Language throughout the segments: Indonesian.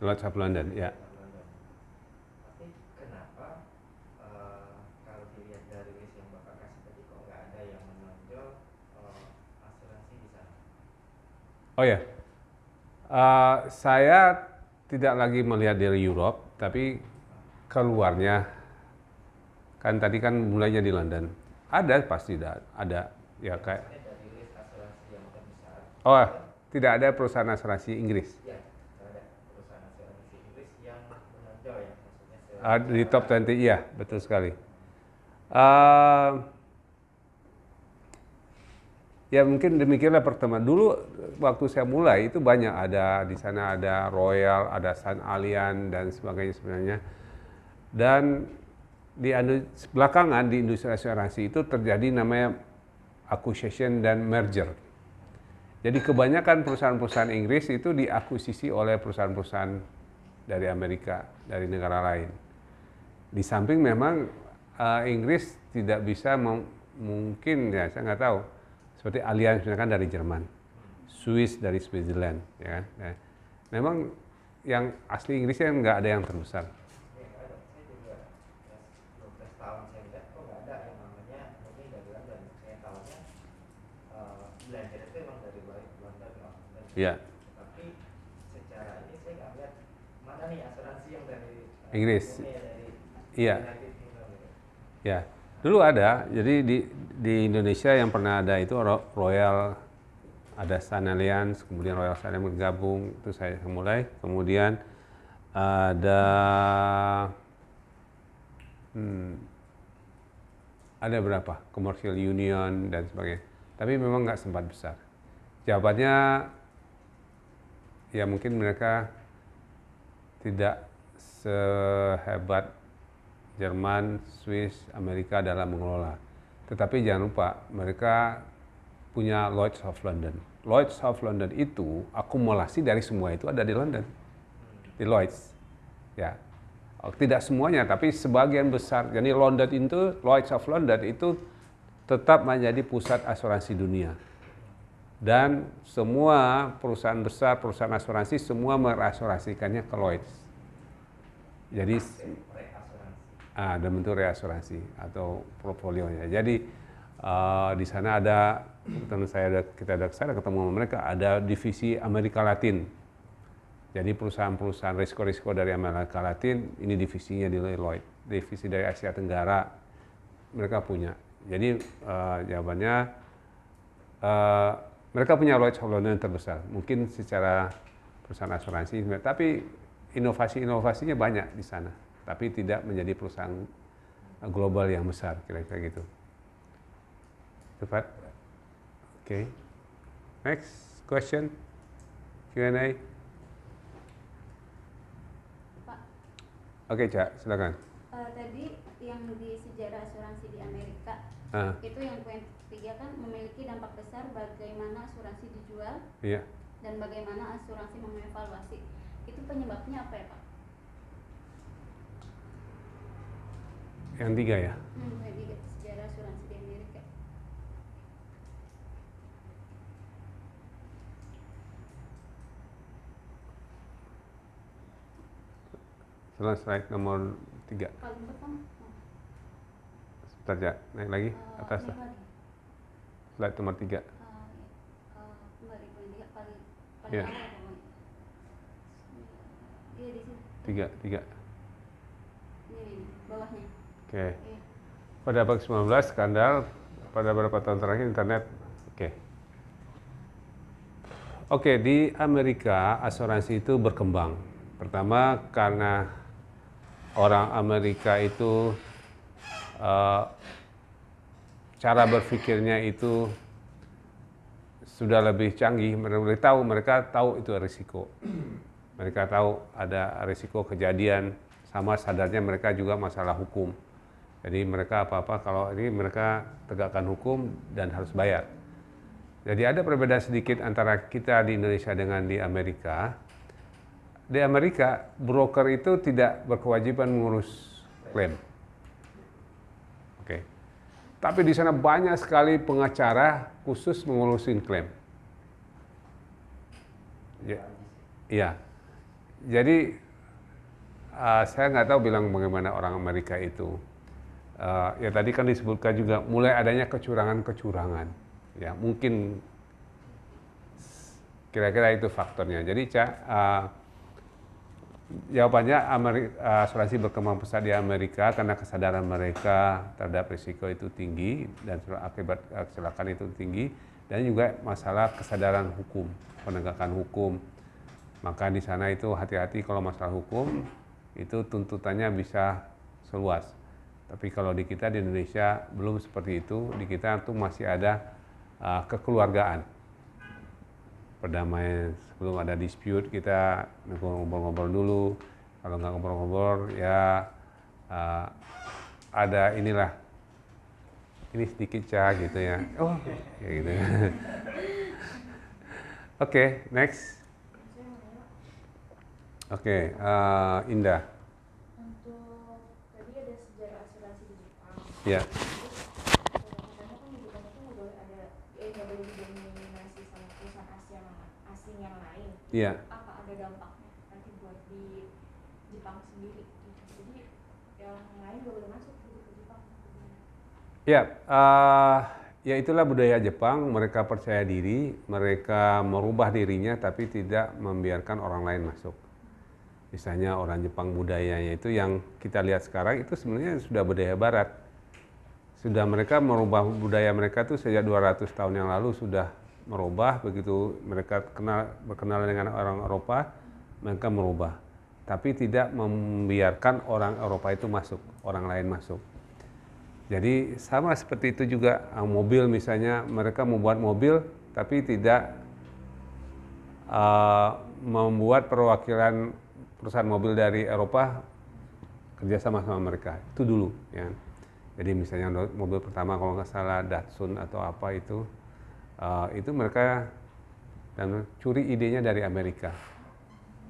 Lloyd's of London, ya. London. Tapi kenapa kalau dilihat dari list yang Bapak kasih tadi kok nggak ada yang menonjol asuransi di sana? Oh ya, saya tidak lagi melihat dari Europe, tapi keluarnya, kan tadi kan mulainya di London. Ada pasti ada, ya kayak. Maksudnya dari list asuransi yang terbesar. Oh, tidak ada perusahaan asuransi Inggris. Ya, nggak ada perusahaan asuransi Inggris yang menonjol ya, maksudnya Di top 20, iya, betul sekali. Uh, Ya mungkin demikianlah pertama. Dulu waktu saya mulai itu banyak, ada di sana ada Royal, ada Sun Allianz dan sebagainya sebenarnya. Dan belakangan di industri asuransi itu terjadi namanya acquisition dan merger. Jadi kebanyakan perusahaan-perusahaan Inggris itu diakuisisi oleh perusahaan-perusahaan dari Amerika, dari negara lain. Di samping memang Inggris tidak bisa mungkin ya saya nggak tahu, seperti Allianz misalkan dari Jerman, Swiss dari Switzerland, ya kan. Nah, memang yang asli Inggrisnya nggak ada yang terbesar. ya nggak ada. Saya juga 12 tahun saya lihat kok nggak ada yang namanya ini dari London. Saya tahunya belajar itu emang dari London. Ya. Tapi secara ini saya nggak lihat mana nih asuransi yang dari Inggris. dari Iya. United Kingdom gitu. Ya. Dulu ada. Jadi di Indonesia yang pernah ada itu Royal, ada Sun Allianz, kemudian Royal Sun Allianz bergabung, itu saya mulai. Kemudian ada ada berapa? Commercial Union dan sebagainya. Tapi memang nggak sempat besar. Jawabannya ya mungkin mereka tidak sehebat Jerman, Swiss, Amerika dalam mengelola. Tetapi jangan lupa mereka punya Lloyd's of London. Lloyd's of London itu akumulasi dari semua itu ada di London, di Lloyd's. Ya, tidak semuanya, tapi sebagian besar. Jadi London itu, Lloyd's of London itu tetap menjadi pusat asuransi dunia. Dan semua perusahaan besar, perusahaan asuransi, semua merasuransikannya ke Lloyd's. Jadi ada bentuk reasuransi atau portfolionya. Jadi di sana ada, kita ada ketemu sama mereka, ada divisi Amerika Latin. Jadi perusahaan-perusahaan risiko-risiko dari Amerika Latin, ini divisinya di Lloyd's. Divisi dari Asia Tenggara, mereka punya. Jadi jawabannya, mereka punya Lloyd's of London yang terbesar. Mungkin secara perusahaan asuransi, tapi inovasi-inovasinya banyak di sana. Tapi tidak menjadi perusahaan global yang besar, kira-kira gitu. Tepat? Oke. Next question, Q&A. Pak. Oke, Cak, silakan. Tadi yang di sejarah asuransi di Amerika, itu yang poin 3 kan memiliki dampak besar bagaimana asuransi dijual, Iya. dan bagaimana asuransi mengevaluasi. Itu penyebabnya apa ya, Pak? Yang 3 ya? Sejarah asuransi di Amerika. Setelah slide nomor 3. Paling pertama. Sebentar, Cak, naik lagi atas lah. Slide nomor 3. Kembali poin 3 paling Ya. awal pokoknya. Iya di sini. 3. Ini bawahnya. Oke. Iya. Pada abad 19 skandal, pada beberapa tahun terakhir internet. Oke, di Amerika asuransi itu berkembang. Pertama karena orang Amerika itu cara berpikirnya itu sudah lebih canggih. Mereka tahu itu risiko. Mereka tahu ada risiko kejadian, sama sadarnya mereka juga masalah hukum. Jadi mereka apa-apa kalau ini mereka tegakkan hukum dan harus bayar. Jadi ada perbedaan sedikit antara kita di Indonesia dengan di Amerika. Di Amerika, broker itu tidak berkewajiban mengurus klaim. Oke. Tapi di sana banyak sekali pengacara khusus mengurusin klaim. Ya. Iya. Jadi saya nggak tahu bilang bagaimana orang Amerika itu. Ya tadi kan disebutkan juga mulai adanya kecurangan-kecurangan. Ya mungkin kira-kira itu faktornya. Jadi jawabannya asuransi berkembang pesat di Amerika karena kesadaran mereka terhadap risiko itu tinggi dan akibat kecelakaan itu tinggi, dan juga masalah kesadaran hukum, penegakan hukum. Maka di sana itu hati-hati kalau masalah hukum itu tuntutannya bisa seluas. Tapi kalau di kita di Indonesia belum seperti itu. Di kita tuh masih ada kekeluargaan, perdamaian. Sebelum ada dispute kita ngobrol-ngobrol dulu. Kalau nggak ngobrol-ngobrol ya ada inilah, ini sedikit cah gitu ya. Oh kayak gitu. Oke, next. Oke, Indah. Untuk tadi ada sejarah asuransi di Jepang. Ya. Kadang-kadang kan di Jepang itu nggak boleh ada, nggak boleh didominasi sama perusahaan asing yang lain. Iya. Apa ada dampaknya nanti buat di Jepang sendiri? Jadi yang lain nggak boleh masuk gitu ke Jepang. Ya, ya itulah budaya Jepang. Mereka percaya diri, mereka merubah dirinya, tapi tidak membiarkan orang lain masuk. Misalnya orang Jepang budayanya itu yang kita lihat sekarang itu sebenarnya sudah budaya Barat. Sudah mereka merubah budaya mereka itu sejak 200 tahun yang lalu sudah merubah. Begitu mereka berkenalan dengan orang Eropa, mereka merubah. Tapi tidak membiarkan orang Eropa itu masuk, orang lain masuk. Jadi sama seperti itu juga mobil misalnya, mereka membuat mobil tapi tidak membuat perwakilan perusahaan mobil dari Eropa kerjasama sama mereka. Itu dulu ya. Jadi misalnya mobil pertama kalau nggak salah Datsun atau apa itu mereka dan curi idenya dari Amerika.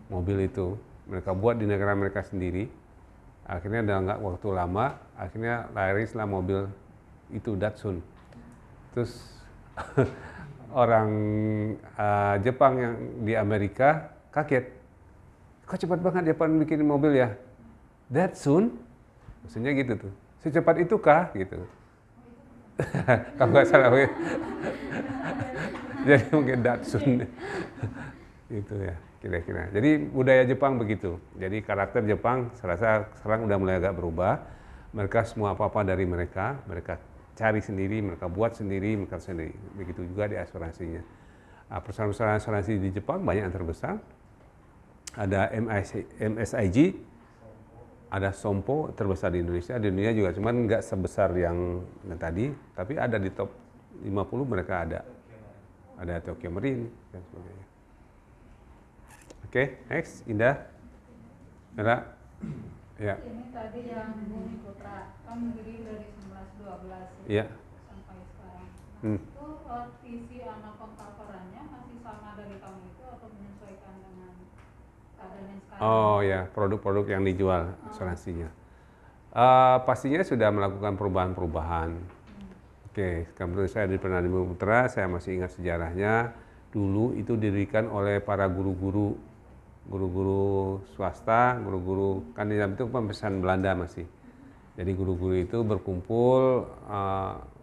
Mobil itu mereka buat di negara mereka sendiri. Akhirnya dalam nggak waktu lama, akhirnya larislah mobil itu Datsun. Terus orang Jepang yang di Amerika kaget, kok cepat banget Jepang bikin mobil ya? Datsun? Maksudnya gitu tuh. Secepat itu kah? Gitu. Kalau nggak salah. Jadi mungkin Datsun. Gitu ya, kira-kira. Jadi budaya Jepang begitu. Jadi karakter Jepang saya rasa sekarang udah mulai agak berubah. Mereka semua apa-apa dari mereka cari sendiri, mereka buat sendiri, mereka sendiri. Begitu juga di asuransinya. Perusahaan-perusahaan asuransi di Jepang banyak yang terbesar. Ada MSIG, ada Sompo terbesar di Indonesia. Di dunia juga, cuman nggak sebesar yang tadi, tapi ada di top 50 mereka ada. Ada Tokyo Marine dan sebagainya. Oke, next, Indah. Mera. Ya. Ini tadi yang Bumi Putra kan berdiri dari 1912 Ya. sampai sekarang. Hmm. Itu visi sama pengcoverannya masih sama dari tahun itu atau menyesuaikan dengan keadaan yang sekarang? Oh ya, produk-produk yang dijual asuransinya. Pastinya sudah melakukan perubahan-perubahan. Oke, menurut saya di Pernah di Bumi Putra, saya masih ingat sejarahnya. Dulu itu didirikan oleh para guru-guru swasta, guru-guru kan di dalam itu pembesaran Belanda masih. Jadi guru-guru itu berkumpul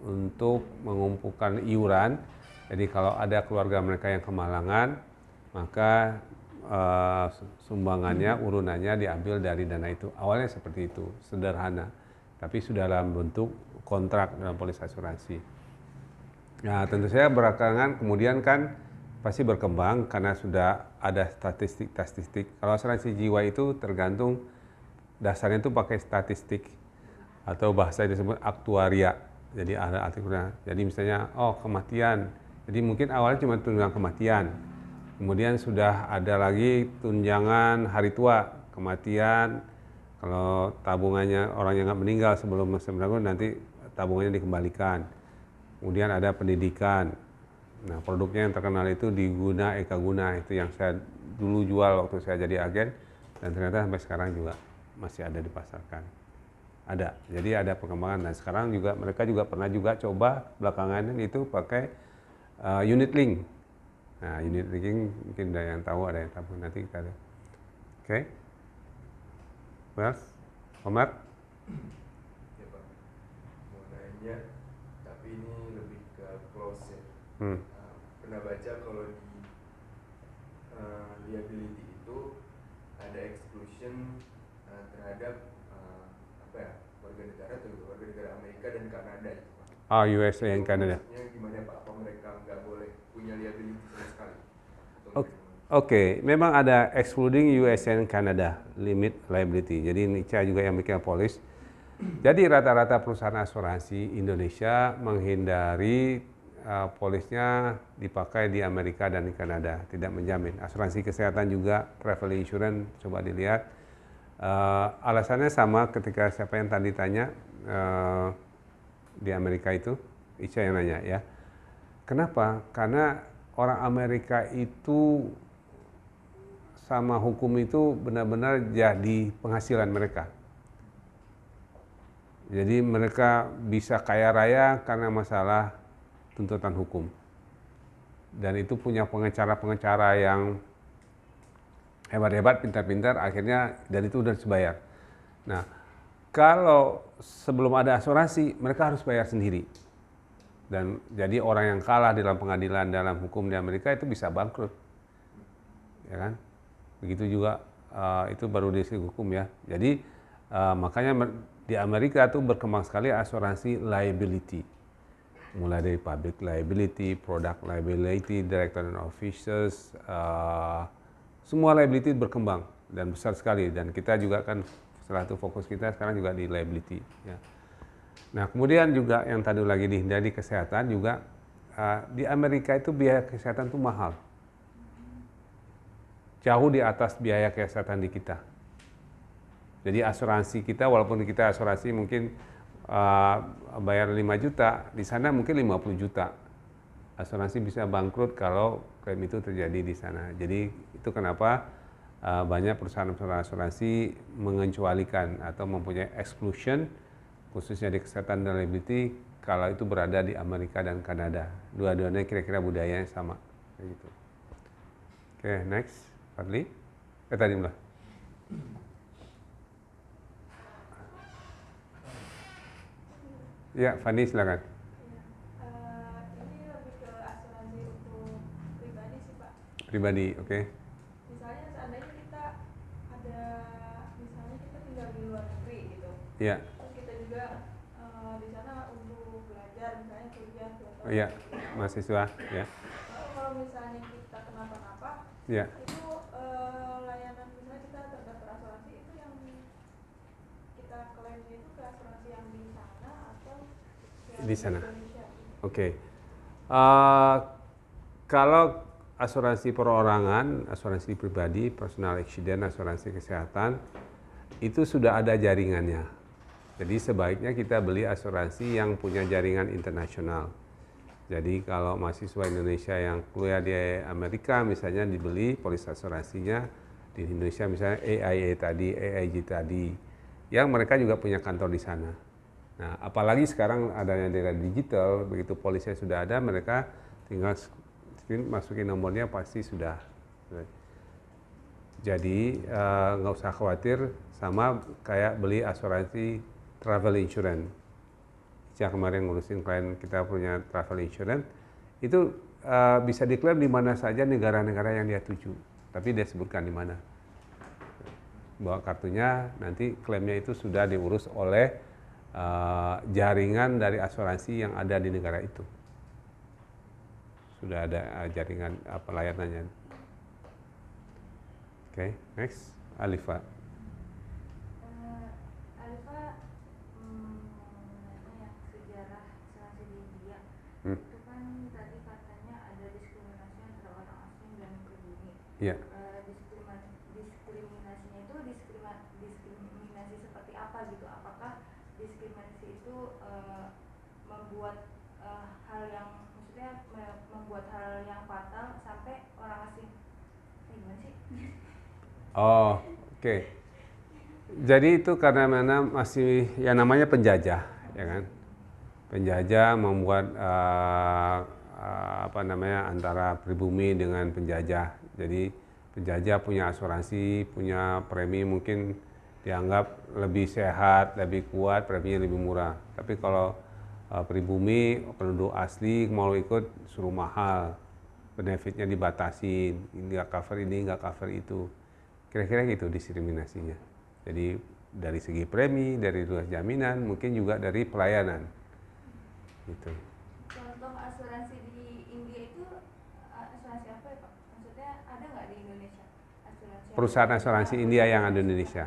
untuk mengumpulkan iuran. Jadi kalau ada keluarga mereka yang kemalangan, maka sumbangannya, urunannya diambil dari dana itu. Awalnya seperti itu, sederhana. Tapi sudah dalam bentuk kontrak dalam polis asuransi. Nah, tentu saja belakangan kemudian kan pasti berkembang karena sudah ada statistik. Kalau asuransi jiwa itu tergantung dasarnya itu pakai statistik atau bahasa disebut aktuaria. Jadi ada artikelnya. Jadi misalnya kematian. Jadi mungkin awalnya cuma tunjangan kematian. Kemudian sudah ada lagi tunjangan hari tua, kematian. Kalau tabungannya orang yang nggak meninggal sebelum masa menanggung nanti tabungannya dikembalikan. Kemudian ada pendidikan. Nah, produknya yang terkenal itu Diguna Eka Guna, itu yang saya dulu jual waktu saya jadi agen, dan ternyata sampai sekarang juga masih ada dipasarkan. Ada, jadi ada perkembangan. Dan sekarang juga mereka juga pernah juga coba belakangan itu pakai unit link. Nah, unit link mungkin ada yang tahu, ada yang tahu, nanti kita Oke. Well, Omar? Ya Pak, mau nanya, tapi ini lebih ke close ya. Hmm. Pernah baca kalau di liability itu ada exclusion terhadap apa ya, warga negara atau warga negara Amerika dan Kanada itu Pak. USA dan Kanada. Maksudnya gimana Pak? Apa mereka nggak boleh punya liability sama sekali? Oke, memang ada excluding US and Canada limit liability. Jadi NICA juga yang bikin polis. Jadi rata-rata perusahaan asuransi Indonesia menghindari polisnya dipakai di Amerika dan di Kanada, tidak menjamin. Asuransi kesehatan juga, travel insurance, coba dilihat. Alasannya sama ketika siapa yang tadi tanya di Amerika itu, Ica yang nanya ya. Kenapa? Karena orang Amerika itu sama hukum itu benar-benar jadi penghasilan mereka. Jadi mereka bisa kaya raya karena masalah tuntutan hukum. Dan itu punya pengacara-pengacara yang hebat-hebat, pintar-pintar, akhirnya dan itu udah dibayar. Nah, kalau sebelum ada asuransi, mereka harus bayar sendiri. Dan jadi orang yang kalah dalam pengadilan dalam hukum di Amerika itu bisa bangkrut. Ya kan? Begitu juga itu baru dari segi hukum ya. Jadi makanya di Amerika tuh berkembang sekali asuransi liability. Mulai dari public liability, product liability, director and officers, semua liability berkembang dan besar sekali. Dan kita juga kan setelah itu fokus kita sekarang juga di liability. Ya. Nah kemudian juga yang tadi lagi dihindari kesehatan juga di Amerika itu biaya kesehatan itu mahal. Jauh di atas biaya kesehatan di kita. Jadi asuransi kita walaupun kita asuransi mungkin bayar 5 juta, di sana mungkin 50 juta. Asuransi bisa bangkrut kalau klaim itu terjadi di sana. Jadi itu kenapa banyak perusahaan-perusahaan asuransi mengecualikan atau mempunyai exclusion khususnya di kesehatan dan liability kalau itu berada di Amerika dan Kanada. Dua-duanya kira-kira budayanya sama. Kayak gitu. Oke, next. Fadli? Tadi mulai. Ya, Fadli silakan. Ini lebih ke asuransi untuk pribadi sih Pak. Pribadi, oke. Misalnya seandainya kita ada, misalnya kita tinggal di luar negeri gitu. Iya. Terus kita juga di sana untuk belajar, misalnya kuliah atau Iya, mahasiswa, ya. kalau misalnya kita kenapa-napa, Iya. itu layanan misalnya kita terdaftar asuransi itu yang kita klaimnya itu ke asuransi yang di sana atau yang Di sana. Indonesia? Oke. Kalau asuransi perorangan, asuransi pribadi, personal accident, asuransi kesehatan, itu sudah ada jaringannya. Jadi sebaiknya kita beli asuransi yang punya jaringan internasional. Jadi kalau mahasiswa Indonesia yang kuliah di Amerika misalnya dibeli polis asuransinya di Indonesia misalnya AIA tadi, AIG tadi, yang mereka juga punya kantor di sana. Nah, apalagi sekarang adanya daerah digital, begitu polisnya sudah ada, mereka tinggal masukin nomornya pasti sudah. Jadi nggak usah khawatir sama kayak beli asuransi travel insurance. Yang kemarin ngurusin klien kita punya travel insurance, itu bisa diklaim di mana saja negara-negara yang dia tuju. Tapi dia sebutkan di mana. Bawa kartunya, nanti klaimnya itu sudah diurus oleh jaringan dari asuransi yang ada di negara itu. Sudah ada jaringan layanannya. Oke, next, Alifa. Alfa nanya sejarah asuransi di India. Itu kan tadi katanya ada diskriminasi antara orang asing dan pribumi. Iya. Diskriminasinya itu diskriminasi seperti apa gitu? Apakah diskriminasi itu membuat hal yang maksudnya membuat hal yang fatal sampai orang asing? Gimana sih? Oh, oke. Jadi itu karena mana masih yang namanya penjajah, ya kan? Penjajah membuat apa namanya antara pribumi dengan penjajah. Jadi penjajah punya asuransi, punya premi mungkin dianggap lebih sehat, lebih kuat, preminya lebih murah. Tapi kalau pribumi, penduduk asli mau ikut suruh mahal, benefitnya dibatasin, nggak cover ini, nggak cover itu. Kira-kira gitu diskriminasinya. Jadi dari segi premi, dari luas jaminan, mungkin juga dari pelayanan. Gitu. Contoh asuransi di India itu asuransi apa ya Pak? Maksudnya ada nggak di Indonesia? Perusahaan asuransi India yang ada di Indonesia.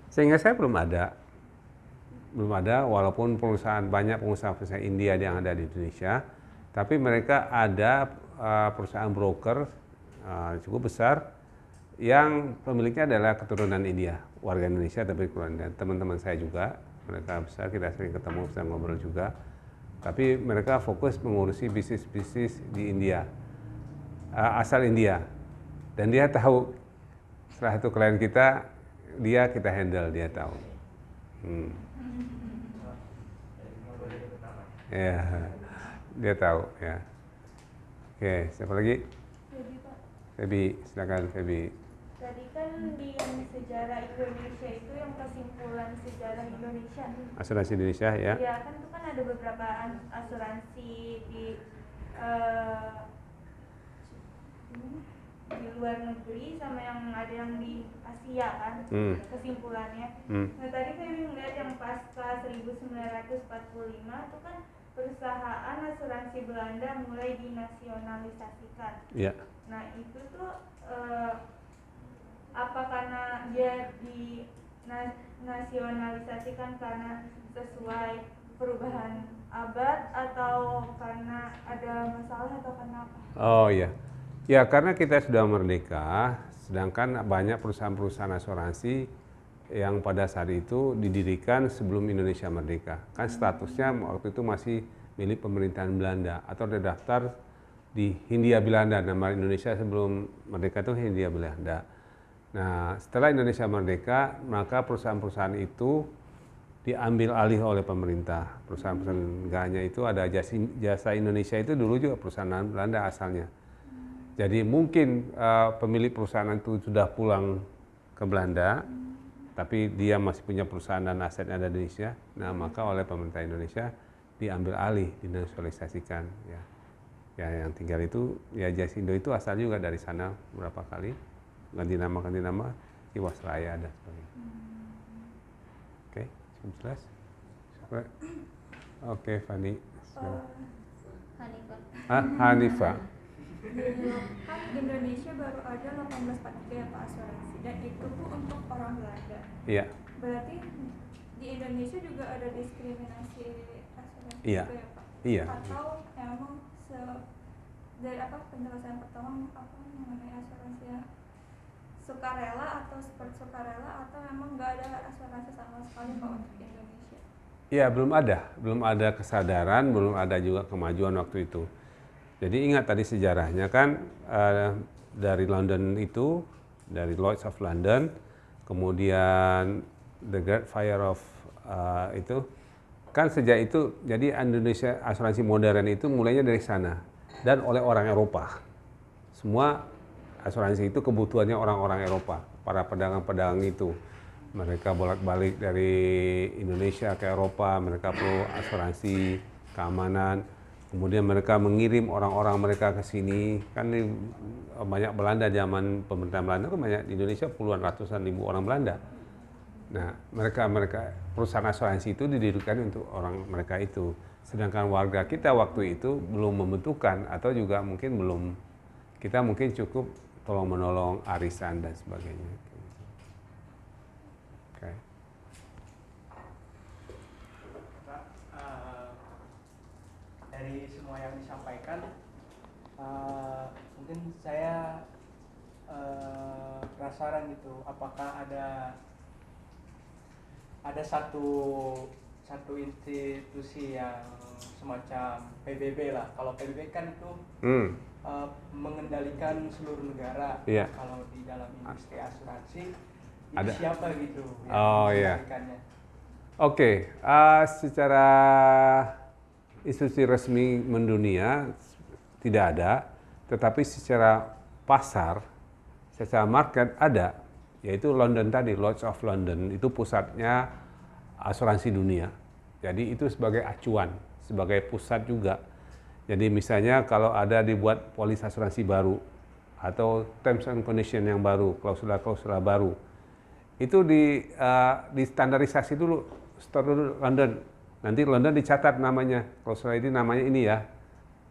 Sehingga saya belum ada walaupun banyak pengusaha India yang ada di Indonesia, tapi mereka ada perusahaan broker cukup besar yang pemiliknya adalah keturunan India, warga Indonesia tapi keturunan. Teman-teman saya juga, mereka besar, kita sering ketemu, bisa ngobrol juga. Tapi mereka fokus mengurusi bisnis-bisnis di India, asal India. Dan dia tahu, salah satu klien kita handle, dia tahu. Ya, dia tahu ya. Oke, siapa lagi? Jadi Pak, Febi, silakan Febi. tadi kan di yang sejarah Indonesia itu yang kesimpulan sejarah Indonesia. Asuransi Indonesia ya. Iya kan itu kan ada beberapa asuransi di luar negeri sama yang ada yang di Asia kan, kesimpulannya. Nah tadi saya melihat yang pasca 1945 itu kan perusahaan asuransi Belanda mulai dinasionalisasikan. Iya. Nah itu tuh apa karena dia dinasionalisasikan karena sesuai perubahan abad atau karena ada masalah atau karena apa? Oh iya. Ya karena kita sudah merdeka, sedangkan banyak perusahaan-perusahaan asuransi yang pada saat itu didirikan sebelum Indonesia merdeka. Kan statusnya waktu itu masih milik pemerintahan Belanda atau terdaftar di Hindia Belanda. Nama Indonesia sebelum merdeka itu Hindia Belanda. Nah setelah Indonesia merdeka, maka perusahaan-perusahaan itu diambil alih oleh pemerintah. Perusahaan-perusahaan negaranya itu ada Jasa Indonesia itu dulu juga perusahaan Belanda asalnya. Jadi mungkin pemilik perusahaan itu sudah pulang ke Belanda, tapi dia masih punya perusahaan dan asetnya ada di Indonesia. Nah maka oleh pemerintah Indonesia diambil alih, dinasionalisasikan. Ya yang tinggal itu ya Jasindo itu asal juga dari sana berapa kali ganti nama Jiwasraya dan sebagainya. Oke, cukup jelas. Oke, Fani. Hanifah. Kan Indonesia baru ada 1843 ya Pak asuransi dan itu pun untuk orang Belanda. Iya. Berarti di Indonesia juga ada diskriminasi asuransi Iya. juga ya Pak? Iya. Atau memang dari apa penjelasan pertama apa mengenai asuransi yang sukarela atau seperti sukarela atau memang nggak ada asuransi sama sekali Pak untuk Indonesia? Iya, belum ada kesadaran, belum ada juga kemajuan waktu itu. Jadi ingat tadi sejarahnya kan dari London itu, dari Lloyd's of London, kemudian The Great Fire of itu, kan sejak itu jadi Indonesia asuransi modern itu mulainya dari sana dan oleh orang Eropa. Semua asuransi itu kebutuhannya orang-orang Eropa, para pedagang-pedagang itu. Mereka bolak-balik dari Indonesia ke Eropa, mereka perlu asuransi keamanan. Kemudian mereka mengirim orang-orang mereka ke sini. Kan banyak Belanda zaman pemerintahan Belanda kan banyak di Indonesia puluhan ratusan ribu orang Belanda. Nah, mereka perusahaan asuransi itu didirikan untuk orang mereka itu. Sedangkan warga kita waktu itu belum membutuhkan atau juga mungkin belum, kita mungkin cukup tolong-menolong arisan dan sebagainya. Oke. Dari semua yang disampaikan, mungkin saya penasaran gitu, apakah ada satu institusi yang semacam PBB lah. Kalau PBB kan itu mengendalikan seluruh negara. Iya. Kalau di dalam industri asuransi Ada. itu siapa gitu yang Oh, iya. mengendalikannya? Oke, secara institusi resmi mendunia tidak ada, tetapi secara pasar secara market ada, yaitu London tadi, Lloyd's of London, itu pusatnya asuransi dunia. Jadi itu sebagai acuan, sebagai pusat juga. Jadi misalnya kalau ada dibuat polis asuransi baru, atau terms and condition yang baru, klausula-klausula baru, itu di standarisasi dulu, store dulu London. Nanti London dicatat namanya, klausula ini namanya ini ya.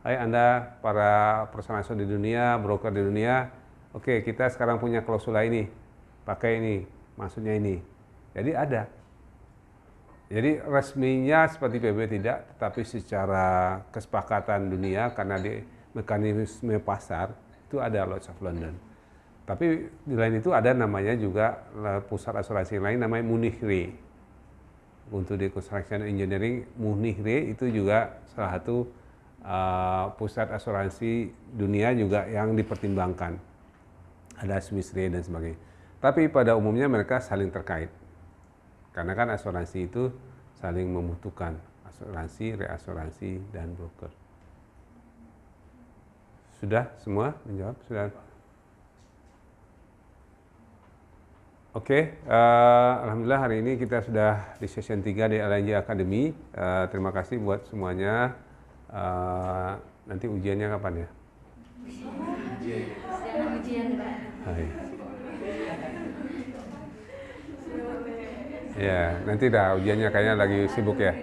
Hai Anda para perusahaan asuransi di dunia, broker di dunia, oke kita sekarang punya klausula ini, pakai ini, maksudnya ini. Jadi ada. Jadi resminya seperti PB tidak, tetapi secara kesepakatan dunia karena di mekanisme pasar itu ada Lloyd's of London. Tapi di lain itu ada namanya juga pusat asuransi lain namanya Munich Re. Untuk di construction engineering, Munich Re itu juga salah satu pusat asuransi dunia juga yang dipertimbangkan. Ada Swiss Re dan sebagainya. Tapi pada umumnya mereka saling terkait. Karena kan asuransi itu saling membutuhkan, asuransi, reasuransi, dan broker. Sudah semua menjawab? Sudah. Oke, alhamdulillah hari ini kita sudah di session 3 di LNJ Academy. Terima kasih buat semuanya. Nanti ujiannya kapan ya? Jangan ujian, Pak. Hai. Ya, nanti dah ujiannya kayaknya lagi sibuk ya.